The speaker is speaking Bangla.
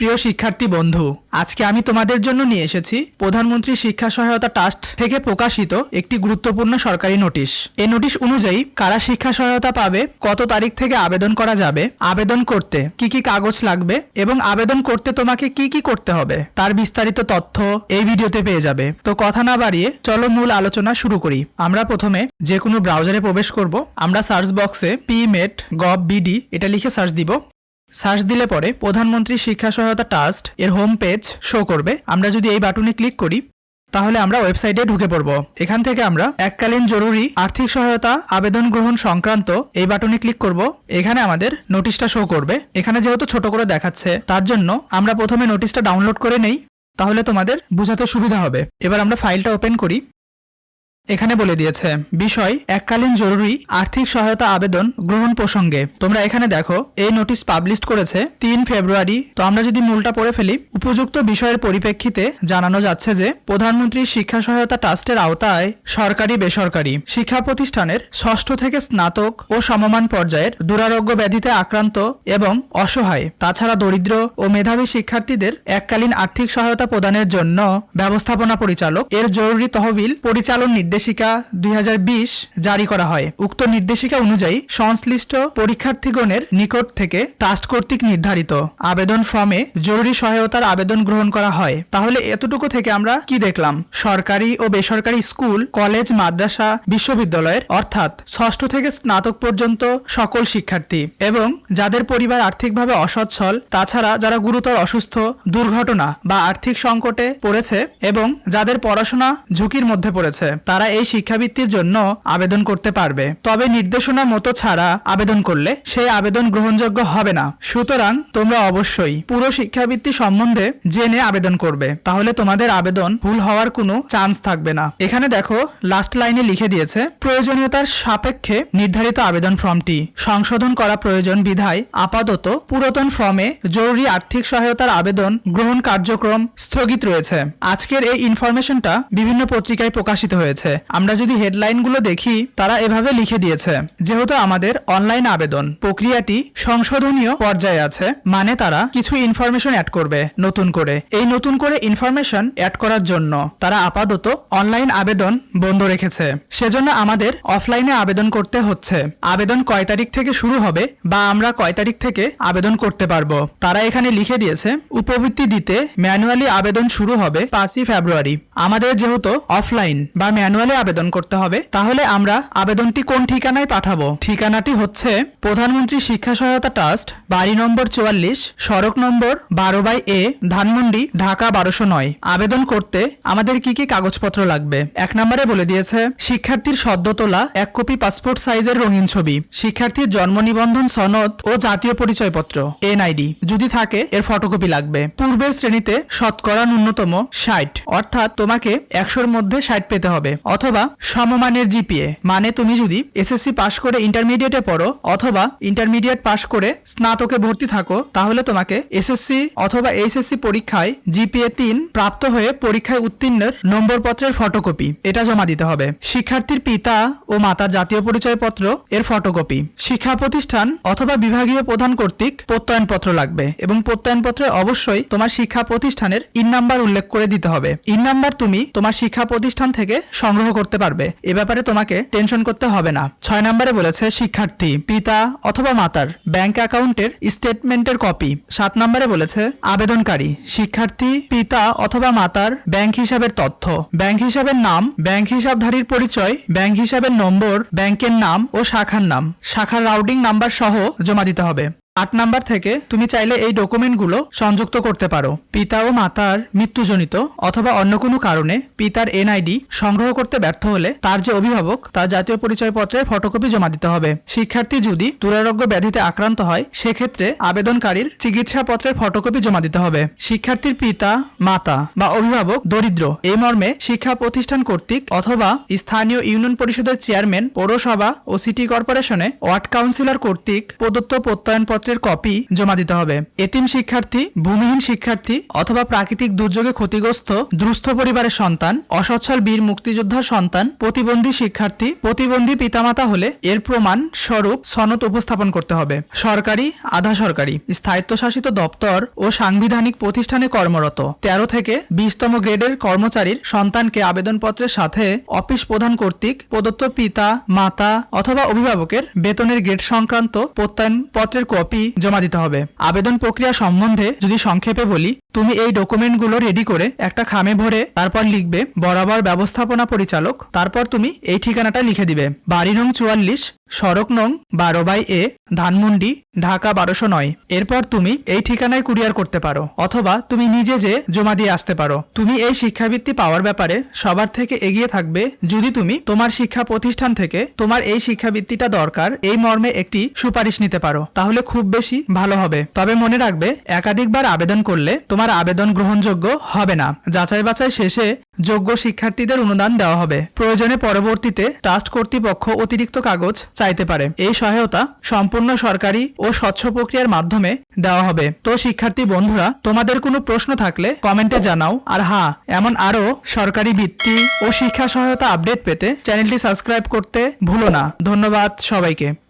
প্রিয় শিক্ষার্থী বন্ধু, আজকে আমি তোমাদের জন্য নিয়ে এসেছি প্রধানমন্ত্রী শিক্ষা সহায়তা ট্রাস্ট থেকে প্রকাশিত একটি গুরুত্বপূর্ণ সরকারি নোটিশ। এই নোটিশ অনুযায়ী কারা শিক্ষা সহায়তা পাবে, কত তারিখ থেকে আবেদন করা যাবে, আবেদন করতে কি কি কাগজ লাগবে এবং আবেদন করতে তোমাকে কি কি করতে হবে তার বিস্তারিত তথ্য এই ভিডিওতে পেয়ে যাবে। তো কথা না বাড়িয়ে চলো মূল আলোচনা শুরু করি। আমরা প্রথমে যে কোনো ব্রাউজারে প্রবেশ করব। আমরা সার্চ বক্সে pmet.gov.bd এটা লিখে সার্চ দিব। সার্চ দিলে পরে প্রধানমন্ত্রী শিক্ষা সহায়তা ট্রাস্ট এর হোম পেজ শো করবে। আমরা যদি এই বাটনে ক্লিক করি তাহলে আমরা ওয়েবসাইটে ঢুকে পড়ব। এখান থেকে আমরা এককালীন জরুরি আর্থিক সহায়তা আবেদন গ্রহণ সংক্রান্ত এই বাটনে ক্লিক করব। এখানে আমাদের নোটিশটা শো করবে। এখানে যেহেতু ছোট করে দেখাচ্ছে তার জন্য আমরা প্রথমে নোটিশটা ডাউনলোড করে নেই, তাহলে তোমাদের বোঝাতে সুবিধা হবে। এবার আমরা ফাইলটা ওপেন করি। এখানে বলে দিয়েছে বিষয় এককালীন জরুরি আর্থিক সহায়তা আবেদন গ্রহণ প্রসঙ্গে। তোমরা এখানে দেখো এই নোটিশ পাবলিশ করেছে 3 ফেব্রুয়ারি। তো আমরা যদি মূলটা পড়ে ফেলি, উপযুক্ত বিষয়ের পরিপ্রেক্ষিতে জানানো যাচ্ছে যে প্রধানমন্ত্রী শিক্ষা সহায়তা ট্রাস্টের আওতায় সরকারি বেসরকারি শিক্ষা প্রতিষ্ঠানের ষষ্ঠ থেকে স্নাতক ও সমমান পর্যায়ের দুরারোগ্য ব্যাধিতে আক্রান্ত এবং অসহায়, তাছাড়া দরিদ্র ও মেধাবী শিক্ষার্থীদের এককালীন আর্থিক সহায়তা প্রদানের জন্য ব্যবস্থাপনা পরিচালক এর জরুরি তহবিল পরিচালন নির্দেশিকা 2020 জারি করা হয়। উক্ত নির্দেশিকা অনুযায়ী সংশ্লিষ্ট পরীক্ষার্থীগণের নিকট থেকে ট্রাস্ট কর্তৃক নির্ধারিত আবেদন ফর্মে জরুরি সহায়তার আবেদন গ্রহণ করা হয়। তাহলে এতটুকু থেকে আমরা কি দেখলাম? সরকারি ও বেসরকারি স্কুল, কলেজ, মাদ্রাসা, বিশ্ববিদ্যালয়ের অর্থাৎ ষষ্ঠ থেকে স্নাতক পর্যন্ত সকল শিক্ষার্থী এবং যাদের পরিবার আর্থিকভাবে অসচ্ছল, তাছাড়া যারা গুরুতর অসুস্থ, দুর্ঘটনা বা আর্থিক সংকটে পড়েছে এবং যাদের পড়াশোনা ঝুঁকির মধ্যে পড়েছে, তারা এই শিক্ষাবৃত্তির জন্য আবেদন করতে পারবে। তবে নির্দেশনা মতো ছাড়া আবেদন করলে সেই আবেদন গ্রহণযোগ্য হবে না। সুতরাং তোমরা অবশ্যই পুরো শিক্ষাবৃত্তি সম্বন্ধে জেনে আবেদন করবে, তাহলে তোমাদের আবেদন ভুল হওয়ার কোনো চান্স থাকবে না। এখানে দেখো লাস্ট লাইনে লিখে দিয়েছে প্রয়োজনীয়তার সাপেক্ষে নির্ধারিত আবেদন ফর্মটি সংশোধন করা প্রয়োজন বিধায় আপাতত পুরাতন ফর্মে জরুরি আর্থিক সহায়তার আবেদন গ্রহণ কার্যক্রম স্থগিত রয়েছে। আজকের এই ইনফরমেশনটা বিভিন্ন পত্রিকায় প্রকাশিত হয়েছে। আমরা যদি হেডলাইনগুলো দেখি, তারা এভাবে লিখে দিয়েছে যেহেতু আমাদের অনলাইন আবেদন প্রক্রিয়াটি সংশোধনীয় পর্যায়ে আছে, মানে তারা কিছু ইনফরমেশন অ্যাড করবে নতুন করে। এই নতুন করে ইনফরমেশন অ্যাড করার জন্য তারা আপাতত অনলাইন আবেদন বন্ধ রেখেছে। সেজন্য আমাদের অফলাইনে আবেদন করতে হচ্ছে। আবেদন কয় তারিখ থেকে শুরু হবে বা আমরা কয় তারিখ থেকে আবেদন করতে পারবো, তারা এখানে লিখে দিয়েছে উপবৃত্তি দিতে ম্যানুয়ালি আবেদন শুরু হবে 5 ফেব্রুয়ারি। আমাদের যেহেতু অফলাইন বা ম্যানুয়ালি আবেদন করতে হবে, তাহলে আমরা আবেদনটি কোন ঠিকানায় পাঠাবো? ঠিকানাটি হচ্ছে প্রধানমন্ত্রী শিক্ষা সহায়তা ট্রাস্ট, বাড়ি নম্বর 44, সড়ক নম্বর 12/A, ধানমন্ডি, ঢাকা 1209। আবেদন করতে আমাদের কি কি কাগজপত্র লাগবে? 1 নম্বরে বলে দিয়েছে শিক্ষার্থীর সদ্য তোলা 1 কপি পাসপোর্ট সাইজের রঙিন ছবি, শিক্ষার্থীর জন্ম নিবন্ধন সনদ ও জাতীয় পরিচয়পত্র NID যদি থাকে এর ফটোকপি লাগবে। পূর্বের শ্রেণীতে শতকরা ন্যূনতম 60, অর্থাৎ তোমাকে 100-র মধ্যে 60 পেতে হবে, অথবা সমমানের GPA, মানে তুমি যদি SSC পাশ করে ইন্টারমিডিয়েটে পড়ো অথবা ইন্টারমিডিয়েট পাশ করে স্নাতকে ভর্তি থাকো, তাহলে তোমাকে SSC অথবা HSC পরীক্ষায় GPA 3 প্রাপ্ত হয়ে পরীক্ষায় উত্তীর্ণের নম্বরপত্রের ফটোকপি এটা জমা দিতে হবে। শিক্ষার্থীর পিতা ও মাতার জাতীয় পরিচয়পত্র এর ফটোকপি, শিক্ষা প্রতিষ্ঠান অথবা বিভাগীয় প্রধান কর্তৃক প্রত্যয়নপত্র লাগবে এবং প্রত্যয়নপত্রে অবশ্যই তোমার শিক্ষা প্রতিষ্ঠানের ইন নাম্বার উল্লেখ করে দিতে হবে। ইন নাম্বার তুমি তোমার শিক্ষা প্রতিষ্ঠান থেকে সংগ্রহ করতে পারবে, এ ব্যাপারে তোমাকে টেনশন করতে হবে না। 6 নম্বরে বলেছে শিক্ষার্থী পিতা অথবা মাতার ব্যাংক অ্যাকাউন্টের স্টেটমেন্টের কপি। 7 নম্বরে বলেছে আবেদনকারী শিক্ষার্থী পিতা অথবা মাতার ব্যাংক হিসাবের তথ্য, ব্যাংক হিসাবের নাম, ব্যাংক হিসাবধারীর পরিচয়, ব্যাংক হিসাবের নম্বর, ব্যাংকের নাম ও শাখার নাম, শাখার রাউটিং নাম্বার সহ জমা দিতে হবে। 8 নাম্বার থেকে তুমি চাইলে এই ডকুমেন্টগুলো সংযুক্ত করতে পারো। পিতা ও মাতার মৃত্যুজনিত অথবা অন্য কোনো কারণে পিতার NID সংগ্রহ করতে ব্যর্থ হলে তার যে অভিভাবক তার জাতীয় পরিচয়পত্রের ফটোকপি জমা দিতে হবে। শিক্ষার্থী যদি দুরারোগ্য ব্যাধিতে আক্রান্ত হয়, সেক্ষেত্রে আবেদনকারীর চিকিৎসাপত্রের ফটোকপি জমা দিতে হবে। শিক্ষার্থীর পিতা, মাতা বা অভিভাবক দরিদ্র এই মর্মে শিক্ষা প্রতিষ্ঠান কর্তৃক অথবা স্থানীয় ইউনিয়ন পরিষদের চেয়ারম্যান, পৌরসভা ও সিটি কর্পোরেশনে ওয়ার্ড কাউন্সিলর কর্তৃক প্রদত্ত প্রত্যয়নপত্র আবেদনপত্রের কপি জমা দিতে হবে। এতিম শিক্ষার্থী, ভূমিহীন শিক্ষার্থী অথবা প্রাকৃতিক দুর্যোগে ক্ষতিগ্রস্ত দুস্থ পরিবারের সন্তান, অসচ্ছল বীর মুক্তিযোদ্ধার সন্তান, প্রতিবন্ধী শিক্ষার্থী, প্রতিবন্ধী পিতামাতা হলে এর প্রমাণ স্বরূপ সনদ উপস্থাপন করতে হবে। সরকারি, আধা সরকারি, স্থায়িত্বশাসিত দপ্তর ও সাংবিধানিক প্রতিষ্ঠানে কর্মরত 13 থেকে 20তম গ্রেডের কর্মচারীর সন্তানকে আবেদনপত্রের সাথে অফিস প্রধান কর্তৃক প্রদত্ত পিতা, মাতা অথবা অভিভাবকের বেতনের গ্রেড সংক্রান্ত প্রত্যয়নপত্রের কপি জমা দিতে হবে। আবেদন প্রক্রিয়া সম্বন্ধে যদি সংক্ষেপে বলি, তুমি এই ডকুমেন্টগুলো রেডি করে একটা খামে ভরে তারপর লিখবে বরাবর ব্যবস্থাপনা পরিচালক, তারপর তুমি এই ঠিকানাটা লিখে দিবে। বাড়ি নং 44, সড়ক নং 12/A, ধানমন্ডি, ঢাকা 1209। এরপর তুমি এই ঠিকানায় কুরিয়ার করতে পারো অথবা তুমি নিজে যে জমা দিয়ে আসতে পারো। তুমি এই শিক্ষাবৃত্তি পাওয়ার ব্যাপারে সবার থেকে এগিয়ে থাকবে যদি তুমি তোমার শিক্ষা প্রতিষ্ঠান থেকে তোমার এই শিক্ষাবৃত্তিটা দরকার এই মর্মে একটি সুপারিশ নিতে পারো, তাহলে খুব বেশি ভালো হবে। তবে মনে রাখবে, একাধিকবার আবেদন করলে তোমার আবেদন গ্রহণযোগ্য হবে না। যাচাই বাছাই শেষে যোগ্য শিক্ষার্থীদের অনুদান দেওয়া হবে। প্রয়োজনে পরবর্তীতে ট্রাস্ট কর্তৃপক্ষ অতিরিক্ত কাগজ চাইতে পারে। এই সহায়তা সম্পূর্ণ সরকারি ও স্বচ্ছ প্রক্রিয়ার মাধ্যমে দেওয়া হবে। তো শিক্ষার্থী বন্ধুরা, তোমাদের কোনো প্রশ্ন থাকলে কমেন্টে জানাও। আর হ্যাঁ, এমন আরও সরকারি বৃত্তি ও শিক্ষা সহায়তা আপডেট পেতে চ্যানেলটি সাবস্ক্রাইব করতে ভুলো না। ধন্যবাদ সবাইকে।